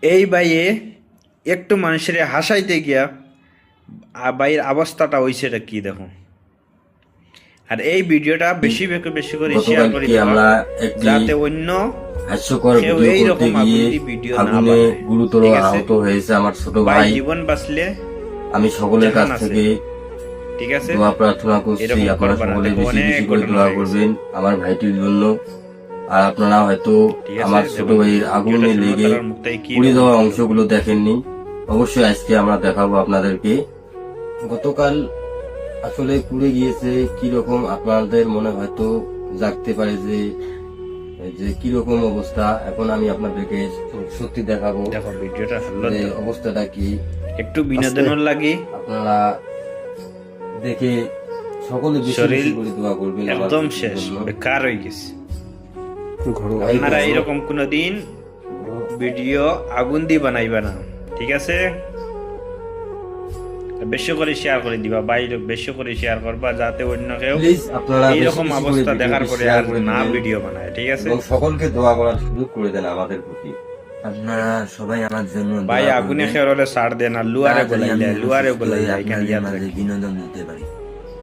এই বাইয়ে একটু মানুষের হাসাইতে গিয়া বাইয়ের অবস্থাটা হইছেটা কি দেখো। আর এই ভিডিওটা বেশি বেশি করে শেয়ার করে গতকালকে দিবা, আমরা একটি যাতে অন্য হাস্যকর কেউ ভিডিও করতে এইরকম গিয়ে আগুন্দি ভিডিও না আগুনে বানায়। গুরুতর ঠিক আছে? আহত হয়েছে আমার ছোট ভাই ভাই। জীবন বাঁচলে আমি সকলের কাছ জাহান আছে। থেকে ঠিক আছে, দোয়া প্রার্থনা করছি, এরকম আপনারা করবা না। সকলে দেখো বেশি অনেক বেশি করে ঘটনা দোয়া হয়ে গেছে। করবেন আমার ভাইটির জন্য। আর আপনারা হয়তো ঠিক আছে, আমার ছোট দেখো ভাইয়ের আগুনে ভিডিওটা শুনো, লেগে তার মুখটাই কি পুড়ে রকম যাওয়া হলো। অংশগুলো দেখেননি, অবশ্যই আজকে আমরা দেখাবো আপনাদেরকে। গতকাল আসলে পুড়ে গিয়েছে কি রকম আপনাদের মনে হয়তো জাগতে পারে যে যে কি রকম অবস্থা। এখন আমি আপনাদেরকে সত্যি দেখাবো দেখো ভিডিওটা হলো যে তো। অবস্থাটা কি। একটু বিনোদনের লাগি আপনারা দেখে সকলে বেশি শরীর বেশি করে দোয়া করবেন আমার একদম ভাইটির শেষ, জন্য। বেকার হয়ে গেছে। ঘরোয়া আপনারা কিছু- এরকম কোনোদিন ভিডিও আগুন দিয়ে বানাইবা না, ঠিক আছে? বেশি করে শেয়ার করে দিবা, বাইরে বেশি করে শেয়ার করবা, যাতে অন্য কেউ প্লিজ আপনারা বেশি এইরকম বেশি করে অবস্থা ভিডিওটি দেখার পরে শেয়ার আর করে না দিবেন ভিডিও বানায়, ঠিক আছে? এবং সকলকে দোয়া করার সুযোগ করে দেন আমাদের প্রতি। আপনারা সবাই আমার জন্য ভাই দোয়া আগুনে করবেন। খেয়ে হলে সার দেন, আর লুয়ারে তাড়াতাড়ি বলাই আমি দেয়, লুয়ারে সুস্থ বলাই হয়ে দেয়, এখানে আপনাদের ইয়াদ মাঝে রাখি। বিনোদন দিতে পারি।